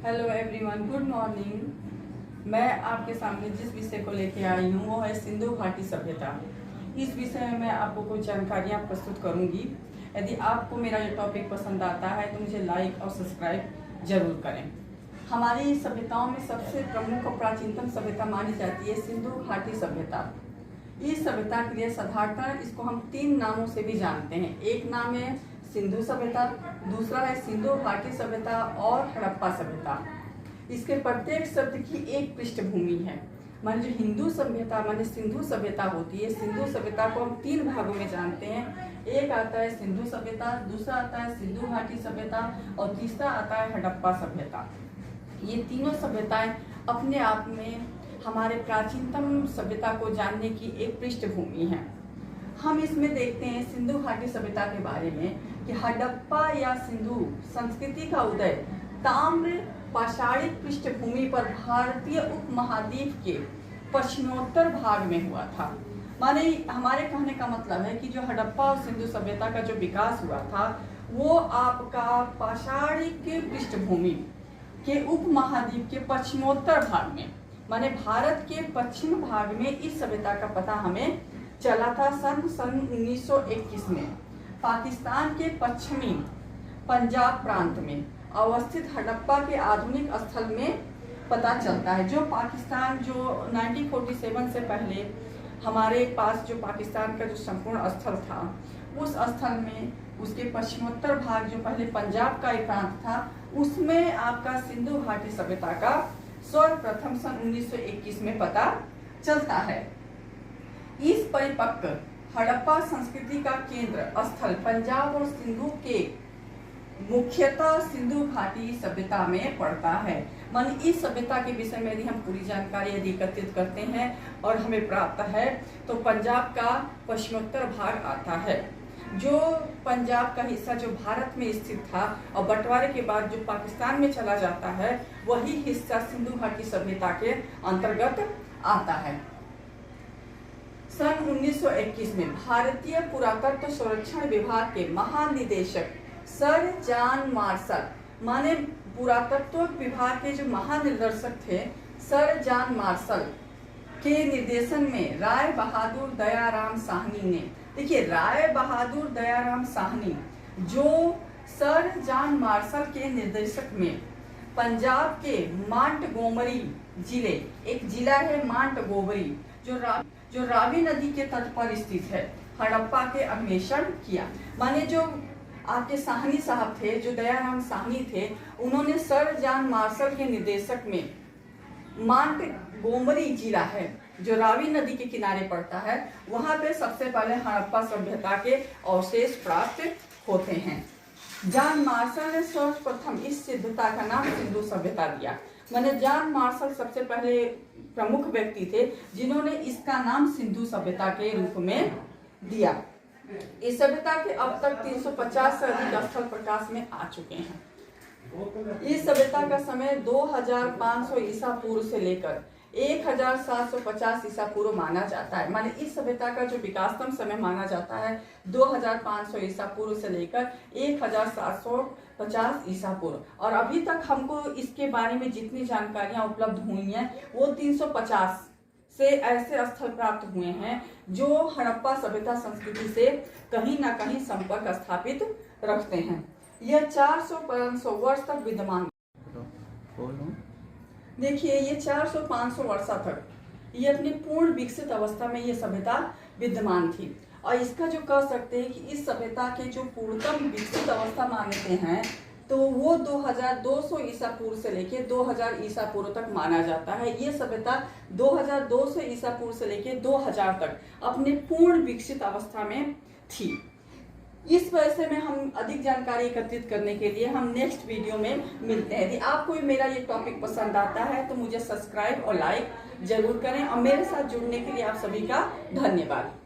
Hello everyone, good morning. मैं आपके सामने जिस विषय को लेके आई हूँ वो है सिंधु घाटी सभ्यता। इस विषय में मैं आपको कुछ जानकारियाँ प्रस्तुत करूँगी। यदि आपको मेरा ये टॉपिक पसंद आता है तो मुझे लाइक और सब्सक्राइब जरूर करें। हमारी सभ्यताओं में सबसे प्रमुख और प्राचीनतम सभ्यता मानी जाती है सिंधु घाटी सभ्यता। इस सभ्यता के लिए साधारणतः इसको हम 3 नामों से भी जानते हैं। एक नाम है सिंधु सभ्यता, दूसरा है सिंधु घाटी सभ्यता और हड़प्पा सभ्यता। इसके प्रत्येक शब्द की एक पृष्ठभूमि है। मान जो हिंदू सभ्यता माने सिंधु सभ्यता होती है, सिंधु सभ्यता को हम 3 भागों में जानते हैं। एक आता है सिंधु सभ्यता, दूसरा आता है सिंधु घाटी सभ्यता और तीसरा आता है हड़प्पा सभ्यता। ये तीनों सभ्यताएं अपने आप में हमारे प्राचीनतम सभ्यता को जानने की एक पृष्ठभूमि है। हम इसमें देखते हैं सिंधु घाटी सभ्यता के बारे में कि हड़प्पा या सिंधु संस्कृति का उदय ताम्र पाषाणिक पृष्ठभूमि पर भारतीय उपमहाद्वीप के पश्चिमोत्तर भाग में हुआ था। माने हमारे कहने का मतलब है कि जो हड़प्पा और सिंधु सभ्यता का जो विकास हुआ था वो आपका पाषाणिक पृष्ठभूमि के उपमहाद्वीप के पश्चिमोत्तर भाग में माने भारत के पश्चिम भाग में इस सभ्यता का पता हमें चला था सन 1921 में। पाकिस्तान के पश्चिमी पंजाब प्रांत में अवस्थित हड़प्पा के आधुनिक स्थल में पता चलता है। जो पाकिस्तान जो 1947 से पहले हमारे पास जो पाकिस्तान का जो संपूर्ण स्थल था उस स्थल में उसके पश्चिमोत्तर भाग जो पहले पंजाब का एक प्रांत था उसमें आपका सिंधु घाटी सभ्यता का सर्वप्रथम सन 1921 में पता चलता है। इस परिपक्व हड़प्पा संस्कृति का केंद्र स्थल पंजाब और सिंधु के मुख्यतः सिंधु घाटी सभ्यता में पड़ता है। मान इस सभ्यता के विषय में यदि हम पूरी जानकारी यदि एकत्रित करते हैं और हमें प्राप्त है तो पंजाब का पश्चिमोत्तर भाग आता है। जो पंजाब का हिस्सा जो भारत में स्थित था और बंटवारे के बाद जो पाकिस्तान में चला जाता है वही हिस्सा सिंधु घाटी सभ्यता के अंतर्गत आता है। सन 1921 में भारतीय पुरातत्व संरक्षण विभाग के महानिदेशक सर जॉन मार्शल माने पुरातत्व विभाग के जो महानिदेशक थे सर जॉन मार्शल के निर्देशन में राय बहादुर दयाराम साहनी ने, देखिए राय बहादुर दयाराम साहनी जो सर जॉन मार्शल के निर्देशक में पंजाब के मांटगोमरी जिले, एक जिला है मांटगोमरी जो रावी नदी के तट पर स्थित है, हड़प्पा के अन्वेषण किया। माने जो आपके साहनी साहब थे जो दयाराम साहनी थे उन्होंने सर जॉन मार्शल के निर्देशक में मांटगोमरी जिला है जो रावी नदी के किनारे पड़ता है वहां पे सबसे पहले हड़प्पा सभ्यता के अवशेष प्राप्त होते हैं। जॉन मार्शल ने सर्वप्रथम इस सभ्यता का नाम सिंधु सभ्यता दिया। माने जॉन मार्शल सबसे पहले प्रमुख व्यक्ति थे जिन्होंने इसका नाम सिंधु सभ्यता के रूप में दिया। इस सभ्यता के अब तक 350 से अधिक स्थल प्रकाश में आ चुके हैं। इस सभ्यता का समय 2500 ईसा पूर्व से लेकर 1750 ईसा पूर्व माना जाता है। माने इस सभ्यता का जो विकासतम समय माना जाता है 2500 ईसा पूर्व से लेकर 1750 ईसा पूर्व। और अभी तक हमको इसके बारे में जितनी जानकारियां उपलब्ध हुई हैं वो 350 से ऐसे स्थल प्राप्त हुए हैं जो हड़प्पा सभ्यता संस्कृति से कहीं ना कहीं संपर्क स्थापित रखते हैं। यह 400-500 वर्ष तक विद्यमान। देखिए ये 400-500 वर्ष तक ये अपनी पूर्ण विकसित अवस्था में ये सभ्यता विद्यमान थी। और इसका जो कह सकते हैं कि इस सभ्यता के जो पूर्णतम विकसित अवस्था मानते हैं तो वो 2200 ईसा पूर्व से लेके 2000 ईसा पूर्व तक माना जाता है। ये सभ्यता 2200 ईसा पूर्व से लेके 2000 तक अपने पूर्ण विकसित अवस्था में थी। इस वजह में हम अधिक जानकारी एकत्रित करने के लिए हम नेक्स्ट वीडियो में मिलते हैं। यदि आपको मेरा ये टॉपिक पसंद आता है तो मुझे सब्सक्राइब और लाइक जरूर करें और मेरे साथ जुड़ने के लिए आप सभी का धन्यवाद।